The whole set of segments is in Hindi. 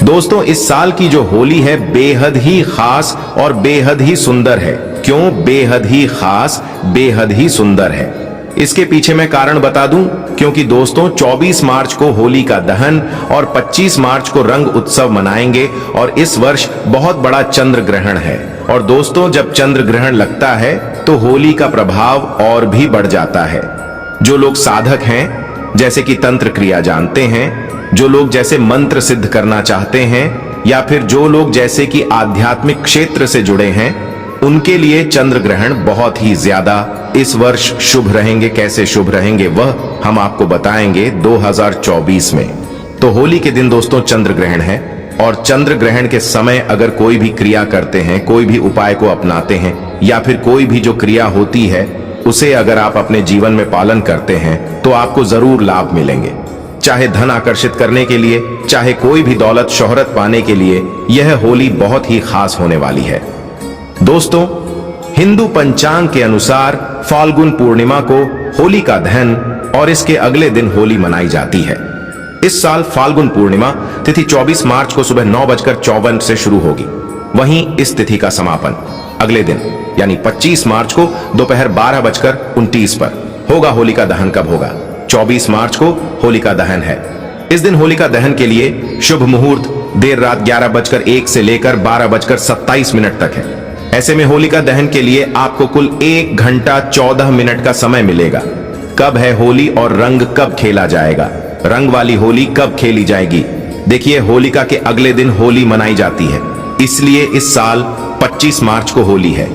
दोस्तों, इस साल की जो होली है बेहद ही खास और बेहद ही सुंदर है। क्यों बेहद ही खास, बेहद ही सुंदर है? इसके पीछे मैं कारण बता दूं। क्योंकि दोस्तों 24 मार्च को होली का दहन और 25 मार्च को रंग उत्सव मनाएंगे और इस वर्ष बहुत बड़ा चंद्र ग्रहण है। और दोस्तों, जब चंद्र ग्रहण लगता है तो होली का प्रभाव और भी बढ़ जाता है। जो लोग साधक हैं, जैसे कि तंत्र क्रिया जानते हैं, जो लोग जैसे मंत्र सिद्ध करना चाहते हैं, या फिर जो लोग जैसे कि आध्यात्मिक क्षेत्र से जुड़े हैं, उनके लिए चंद्र ग्रहण बहुत ही ज्यादा इस वर्ष शुभ रहेंगे। कैसे शुभ रहेंगे वह हम आपको बताएंगे 2024 में। तो होली के दिन दोस्तों चंद्र ग्रहण है, और चंद्र ग्रहण के समय अगर कोई भी क्रिया करते हैं, कोई भी उपाय को अपनाते हैं, या फिर कोई भी जो क्रिया होती है उसे अगर आप अपने जीवन में पालन करते हैं तो आपको जरूर लाभ मिलेंगे। चाहे धन आकर्षित करने के लिए, चाहे कोई भी दौलत शोहरत पाने के लिए, यह होली बहुत ही खास होने वाली है। दोस्तों, हिंदू पंचांग के अनुसार फाल्गुन पूर्णिमा को होली का दहन और इसके अगले दिन होली मनाई जाती है। इस साल फाल्गुन पूर्णिमा तिथि 24 मार्च को सुबह 9:54 से शुरू होगी। वहीं इस तिथि का समापन अगले दिन यानी 25 मार्च को दोपहर 12:29 पर होगा। होलिका दहन कब होगा? 24 मार्च को होलिका दहन है। इस दिन होलिका दहन के लिए शुभ मुहूर्त देर रात 11:01 से लेकर 12:27 तक है। ऐसे में होलिका दहन के लिए आपको कुल 1 घंटा 14 मिनट का समय मिलेगा। कब है होली और रंग कब खेला जाएगा? रंग वाली होली कब खेली जाएगी? देखिए, होलिका के अगले दिन होली मनाई जाती है, इसलिए इस साल 25 मार्च को होली है।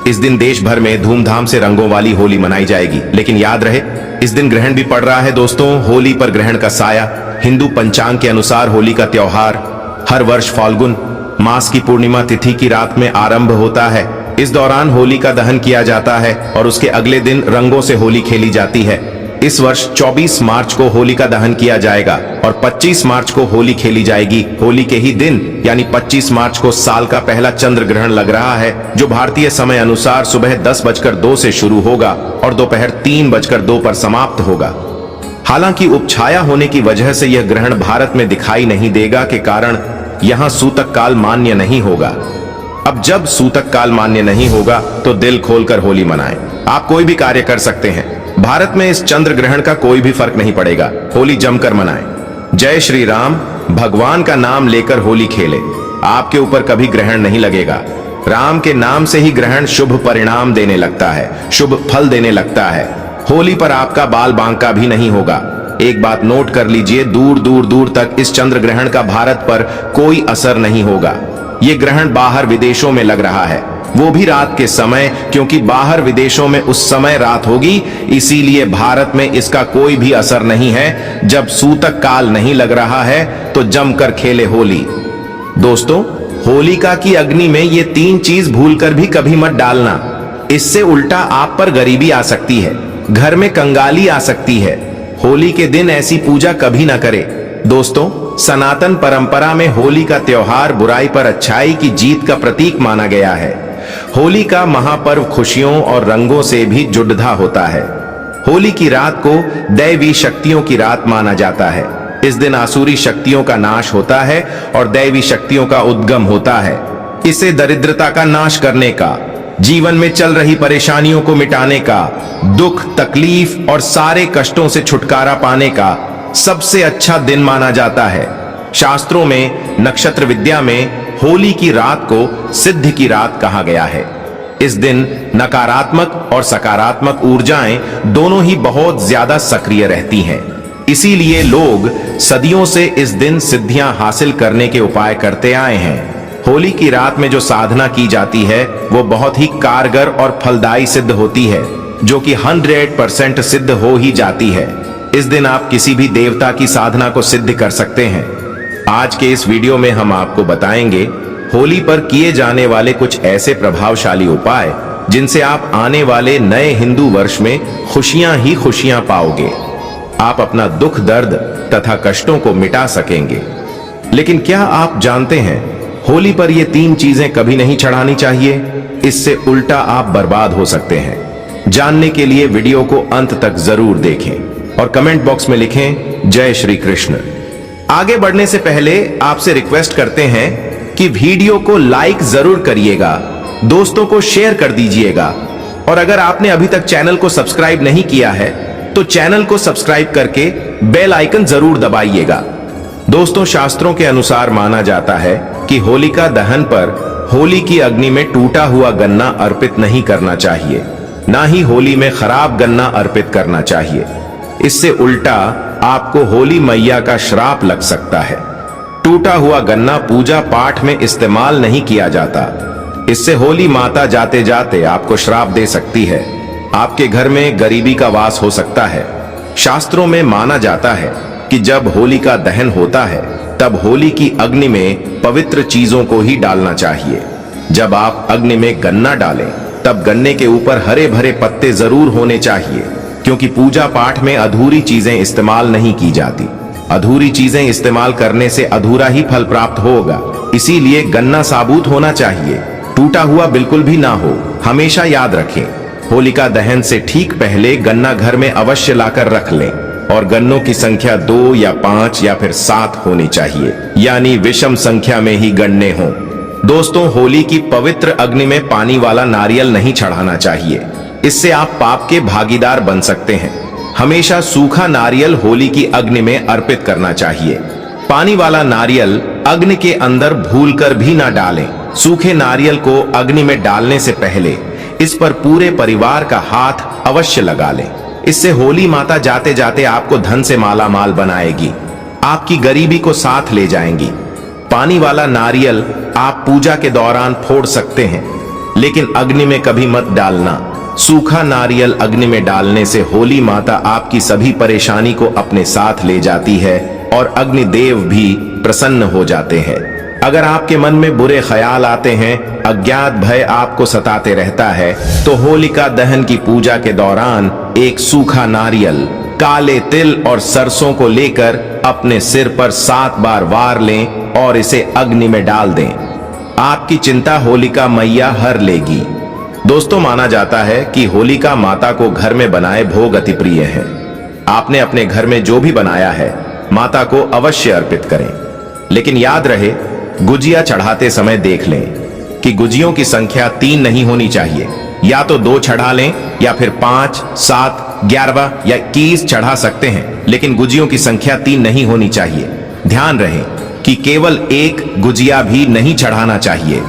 इस दिन देश भर में धूमधाम से रंगों वाली होली मनाई जाएगी। लेकिन याद रहे, इस दिन ग्रहण भी पड़ रहा है दोस्तों। होली पर ग्रहण का साया। हिंदू पंचांग के अनुसार होली का त्योहार हर वर्ष फाल्गुन मास की पूर्णिमा तिथि की रात में आरंभ होता है। इस दौरान होली का दहन किया जाता है और उसके अगले दिन रंगों से होली खेली जाती है। इस वर्ष 24 मार्च को होली का दहन किया जाएगा और 25 मार्च को होली खेली जाएगी। होली के ही दिन यानी 25 मार्च को साल का पहला चंद्र ग्रहण लग रहा है, जो भारतीय समय अनुसार सुबह 10:02 से शुरू होगा और दोपहर 3:02 पर समाप्त होगा। हालांकि उपछाया होने की वजह से यह ग्रहण भारत में दिखाई नहीं देगा के कारण यहाँ सूतक काल मान्य नहीं होगा। अब जब सूतक काल मान्य नहीं होगा तो दिल खोलकर होली मनाएं। आप कोई भी कार्य कर सकते हैं। भारत में इस चंद्र ग्रहण का कोई भी फर्क नहीं पड़ेगा। होली जमकर मनाएं। जय श्री राम। भगवान का नाम लेकर होली खेले। आपके ऊपर कभी ग्रहण नहीं लगेगा। राम के नाम से ही ग्रहण शुभ परिणाम देने लगता है, शुभ फल देने लगता है। होली पर आपका बाल बांका भी नहीं होगा। एक बात नोट कर लीजिए, दूर दूर दूर तक इस चंद्र ग्रहण का भारत पर कोई असर नहीं होगा। ये ग्रहण बाहर विदेशों में लग रहा है, वो भी रात के समय, क्योंकि बाहर विदेशों में उस समय रात होगी, इसीलिए भारत में इसका कोई भी असर नहीं है। जब सूतक काल नहीं लग रहा है तो जमकर खेले होली। दोस्तों, होलिका की अग्नि में ये 3 चीज भूलकर भी कभी मत डालना। इससे उल्टा आप पर गरीबी आ सकती है, घर में कंगाली आ सकती है। होली के दिन ऐसी पूजा कभी ना करें। दोस्तों, सनातन परंपरा में होली का त्योहार बुराई पर अच्छाई की जीत का प्रतीक माना गया है। होली का महापर्व खुशियों और रंगों से भी जुड़ता होता है। होली की रात को दैवी शक्तियों की रात माना जाता है। इस दिन आसुरी शक्तियों का नाश होता है और दैवी शक्तियों का उद्गम होता है। इसे दरिद्रता का नाश करने का, जीवन में चल रही परेशानियों को मिटाने का, दुख तकलीफ और सारे कष्टों से छुटकारा पाने का सबसे अच्छा दिन माना जाता है। शास्त्रों में, नक्षत्र विद्या में होली की रात को सिद्ध की रात कहा गया है। इस दिन नकारात्मक और सकारात्मक ऊर्जाएं दोनों ही बहुत ज्यादा सक्रिय रहती हैं। इसीलिए लोग सदियों से इस दिन सिद्धियां हासिल करने के उपाय करते आए हैं। होली की रात में जो साधना की जाती है वो बहुत ही कारगर और फलदायी सिद्ध होती है, जो कि 100% सिद्ध हो ही जाती है। इस दिन आप किसी भी देवता की साधना को सिद्ध कर सकते हैं। आज के इस वीडियो में हम आपको बताएंगे होली पर किए जाने वाले कुछ ऐसे प्रभावशाली उपाय जिनसे आप आने वाले नए हिंदू वर्ष में खुशियां ही खुशियां पाओगे। आप अपना दुख दर्द तथा कष्टों को मिटा सकेंगे। लेकिन क्या आप जानते हैं, होली पर ये 3 चीजें कभी नहीं चढ़ानी चाहिए। इससे उल्टा आप बर्बाद हो सकते हैं। जानने के लिए वीडियो को अंत तक जरूर देखें और कमेंट बॉक्स में लिखें जय श्री कृष्ण। आगे बढ़ने से पहले आपसे रिक्वेस्ट करते हैं कि वीडियो को लाइक जरूर करिएगा, दोस्तों को शेयर कर दीजिएगा और अगर आपने अभी तक चैनल को सब्सक्राइब नहीं किया है तो चैनल को सब्सक्राइब करके बेल आइकन जरूर दबाइएगा। दोस्तों, शास्त्रों के अनुसार माना जाता है कि होलिका दहन पर होली की अग्नि में टूटा हुआ गन्ना अर्पित नहीं करना चाहिए, ना ही होली में खराब गन्ना अर्पित करना चाहिए। इससे उल्टा आपको होली मैया का श्राप लग सकता है। टूटा हुआ गन्ना पूजा पाठ में इस्तेमाल नहीं किया जाता। इससे होली माता जाते जाते आपको श्राप दे सकती है। आपके घर में गरीबी का वास हो सकता है। शास्त्रों में माना जाता है कि जब होली का दहन होता है तब होली की अग्नि में पवित्र चीजों को ही डालना चाहिए। जब आप अग्नि में गन्ना डालें तब गन्ने के ऊपर हरे भरे पत्ते जरूर होने चाहिए, क्योंकि पूजा पाठ में अधूरी चीजें इस्तेमाल नहीं की जाती। अधूरी चीजें इस्तेमाल करने से अधूरा ही फल प्राप्त होगा। इसीलिए गन्ना साबुत होना चाहिए, टूटा हुआ बिल्कुल भी ना हो। हमेशा याद रखें, होलिका दहन से ठीक पहले गन्ना घर में अवश्य लाकर रख लें और गन्नों की संख्या 2 या 5 या फिर 7 होनी चाहिए, यानी विषम संख्या में ही गन्ने हों। दोस्तों, होली की पवित्र अग्नि में पानी वाला नारियल नहीं चढ़ाना चाहिए, इससे आप पाप के भागीदार बन सकते हैं। हमेशा सूखा नारियल होली की अग्नि में अर्पित करना चाहिए। पानी वाला नारियल अग्नि के अंदर भूलकर भी ना डालें। सूखे नारियल को अग्नि में डालने से पहले इस पर पूरे परिवार का हाथ अवश्य लगा लें। इससे होली माता जाते जाते आपको धन से माला माल बनाएगी, आपकी गरीबी को साथ ले जाएंगी। पानी वाला नारियल आप पूजा के दौरान फोड़ सकते हैं, लेकिन अग्नि में कभी मत डालना। सूखा नारियल अग्नि में डालने से होली माता आपकी सभी परेशानी को अपने साथ ले जाती है और अग्निदेव भी प्रसन्न हो जाते हैं। अगर आपके मन में बुरे ख्याल आते हैं, अज्ञात भय आपको सताते रहता है, तो होलिका दहन की पूजा के दौरान एक सूखा नारियल, काले तिल और सरसों को लेकर अपने सिर पर 7 बार वार लें और इसे अग्नि में डाल दें। आपकी चिंता होलिका मैया हर लेगी। दोस्तों, माना जाता है कि होलिका माता को घर में बनाए भोग अति प्रिय है। आपने अपने घर में जो भी बनाया है माता को अवश्य अर्पित करें, लेकिन याद रहे, गुजिया चढ़ाते समय देख लें कि गुजियों की संख्या 3 नहीं होनी चाहिए। या तो 2 चढ़ा लें या फिर 5, 7, 11 या 21 चढ़ा सकते हैं, लेकिन गुजियों की संख्या 3 नहीं होनी चाहिए। ध्यान रहे कि केवल 1 गुजिया भी नहीं चढ़ाना चाहिए।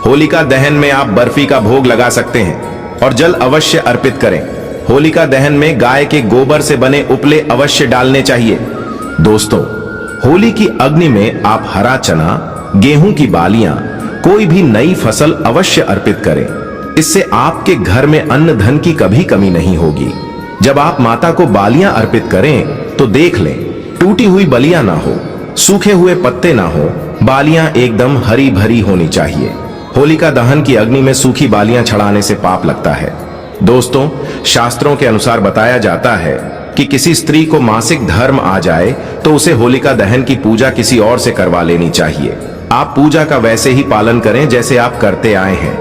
होलिका दहन में आप बर्फी का भोग लगा सकते हैं और जल अवश्य अर्पित करें। होलिका दहन में गाय के गोबर से बने उपले अवश्य डालने चाहिए। दोस्तों, होली की अग्नि में आप हरा चना, गेहूं की बालियां, कोई भी नई फसल अवश्य अर्पित करें। इससे आपके घर में अन्न धन की कभी कमी नहीं होगी। जब आप माता को बालियां अर्पित करें तो देख लें, टूटी हुई बलियां ना हो, सूखे हुए पत्ते ना हो, बालियां एकदम हरी भरी होनी चाहिए। होलिका दहन की अग्नि में सूखी बालियां चढ़ाने से पाप लगता है। दोस्तों, शास्त्रों के अनुसार बताया जाता है कि किसी स्त्री को मासिक धर्म आ जाए तो उसे होलिका दहन की पूजा किसी और से करवा लेनी चाहिए। आप पूजा का वैसे ही पालन करें जैसे आप करते आए हैं,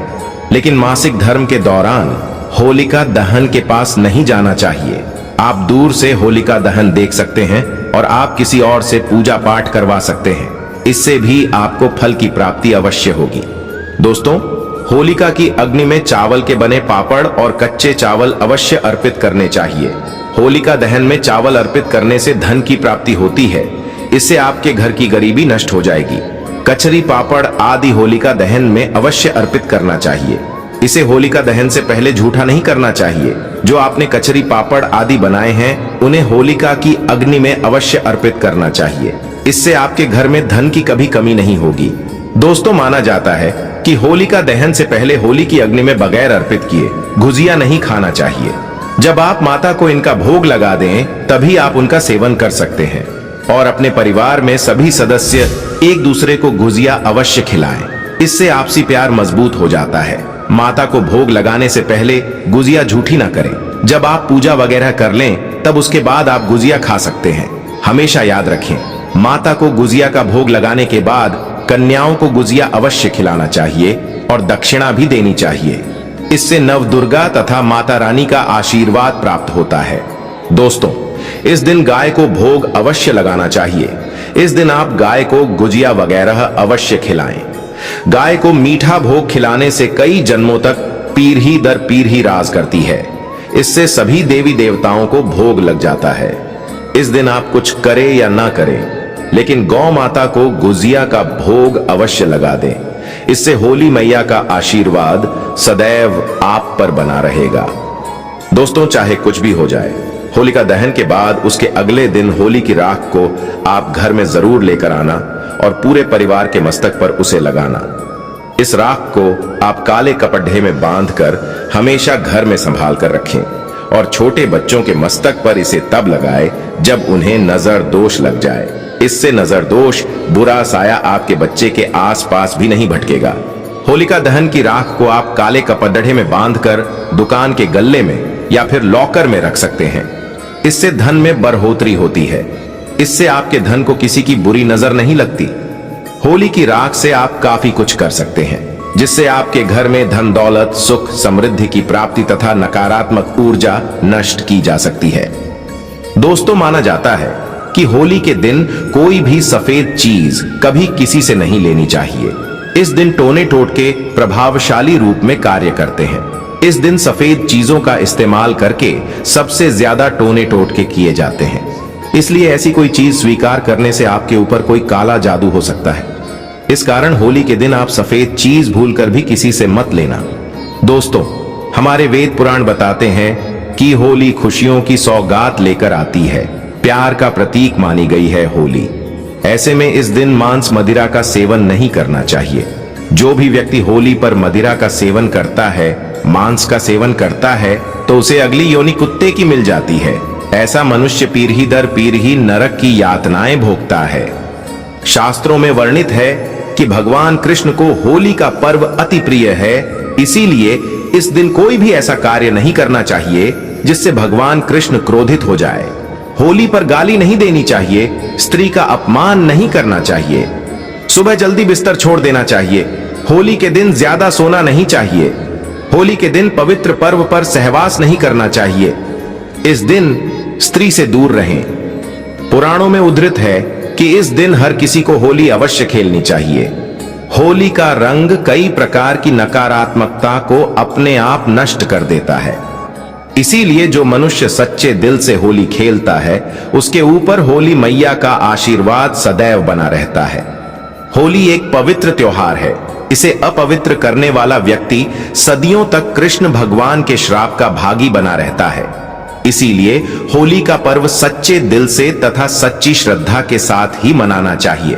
लेकिन मासिक धर्म के दौरान होलिका दहन के पास नहीं जाना चाहिए। आप दूर से होलिका दहन देख सकते हैं और आप किसी और से पूजा पाठ करवा सकते हैं। इससे भी आपको फल की प्राप्ति अवश्य होगी। दोस्तों, होलिका की अग्नि में चावल के बने पापड़ और कच्चे चावल अवश्य अर्पित करने चाहिए। होलिका दहन में चावल अर्पित करने से धन की प्राप्ति होती है। इससे आपके घर की गरीबी नष्ट हो जाएगी। कचरी, पापड़ आदि होलिका दहन में अवश्य अर्पित करना चाहिए। इसे होलिका दहन से पहले झूठा नहीं करना चाहिए। जो आपने कचरी, पापड़ आदि बनाए हैं उन्हें होलिका की अग्नि में अवश्य अर्पित करना चाहिए। इससे आपके घर में धन की कभी कमी नहीं होगी। दोस्तों, माना जाता है कि होलिका दहन से पहले होली की अग्नि में बगैर अर्पित किए गुजिया नहीं खाना चाहिए। जब आप माता को इनका भोग लगा दें तभी आप उनका सेवन कर सकते हैं और अपने परिवार में सभी सदस्य एक दूसरे को गुजिया अवश्य खिलाएं। इससे आपसी प्यार मजबूत हो जाता है। माता को भोग लगाने से पहले गुजिया झूठी ना करें। जब आप पूजा वगैरह कर लें तब उसके बाद आप गुजिया खा सकते हैं। हमेशा याद रखें, माता को गुजिया का भोग लगाने के बाद कन्याओं को गुजिया अवश्य खिलाना चाहिए और दक्षिणा भी देनी चाहिए। इससे नव दुर्गा तथा माता रानी का आशीर्वाद प्राप्त होता है। दोस्तों, इस दिन गाय को भोग अवश्य लगाना चाहिए। इस दिन आप गाय को गुजिया वगैरह अवश्य खिलाएं। गाय को मीठा भोग खिलाने से कई जन्मों तक पीढ़ी दर पीढ़ी राज करती है। इससे सभी देवी देवताओं को भोग लग जाता है। इस दिन आप कुछ करें या ना करें, लेकिन गौ माता को गुजिया का भोग अवश्य लगा दें। इससे होली मैया का आशीर्वाद सदैव आप पर बना रहेगा। दोस्तों, चाहे कुछ भी हो जाए, होलिका दहन के बाद उसके अगले दिन होली की राख को आप घर में जरूर लेकर आना और पूरे परिवार के मस्तक पर उसे लगाना। इस राख को आप काले कपड़े में बांधकर हमेशा घर में संभाल कर रखें और छोटे बच्चों के मस्तक पर इसे तब लगाएं जब उन्हें नजर दोष लग जाए। इससे नजर दोष, बुरा साया आपके बच्चे के आसपास भी नहीं भटकेगा। होलिका दहन की राख को आप काले कपड़े में बांधकर दुकान के गल्ले में या फिर लॉकर में रख सकते हैं। इससे धन में बढ़ोतरी होती है। इससे आपके धन को किसी की बुरी नजर नहीं लगती। होली की राख से आप काफी कुछ कर सकते हैं, जिससे आपके घर में धन दौलत, सुख, समृद्धि की प्राप्ति तथा नकारात्मक ऊर्जा नष्ट की जा सकती है। दोस्तों, माना जाता है कि होली के दिन कोई भी सफेद चीज कभी किसी से नहीं लेनी चाहिए। इस दिन टोने टोटके प्रभावशाली रूप में कार्य करते हैं। इस दिन सफेद चीजों का इस्तेमाल करके सबसे ज्यादा टोने टोटके किए जाते हैं। इसलिए ऐसी कोई चीज स्वीकार करने से आपके ऊपर कोई काला जादू हो सकता है। इस कारण होली के दिन आप सफेद चीज भूलकर भी किसी से मत लेना। दोस्तों, हमारे वेद पुराण बताते हैं कि होली खुशियों की सौगात लेकर आती है। प्यार का प्रतीक मानी गई है होली। ऐसे में इस दिन मांस मदिरा का सेवन नहीं करना चाहिए। जो भी व्यक्ति होली पर मदिरा का सेवन करता है, मांस का सेवन करता है, तो उसे अगली योनि कुत्ते की मिल जाती है। ऐसा मनुष्य पीढ़ी दर पीढ़ी नरक की यातनाएं भोगता है। शास्त्रों में वर्णित है कि भगवान कृष्ण को होली का पर्व अति प्रिय है। इसीलिए इस दिन कोई भी ऐसा कार्य नहीं करना चाहिए जिससे भगवान कृष्ण क्रोधित हो जाए। होली पर गाली नहीं देनी चाहिए, स्त्री का अपमान नहीं करना चाहिए, सुबह जल्दी बिस्तर छोड़ देना चाहिए, होली के दिन ज्यादा सोना नहीं चाहिए, होली के दिन पवित्र पर्व पर सहवास नहीं करना चाहिए। इस दिन स्त्री से दूर रहें। पुराणों में उद्धृत है कि इस दिन हर किसी को होली अवश्य खेलनी चाहिए। होली का रंग कई प्रकार की नकारात्मकता को अपने आप नष्ट कर देता है। इसीलिए जो मनुष्य सच्चे दिल से होली खेलता है, उसके ऊपर होली मैया का आशीर्वाद सदैव बना रहता है। होली एक पवित्र त्योहार है। इसे अपवित्र करने वाला व्यक्ति सदियों तक कृष्ण भगवान के श्राप का भागी बना रहता है। इसीलिए होली का पर्व सच्चे दिल से तथा सच्ची श्रद्धा के साथ ही मनाना चाहिए।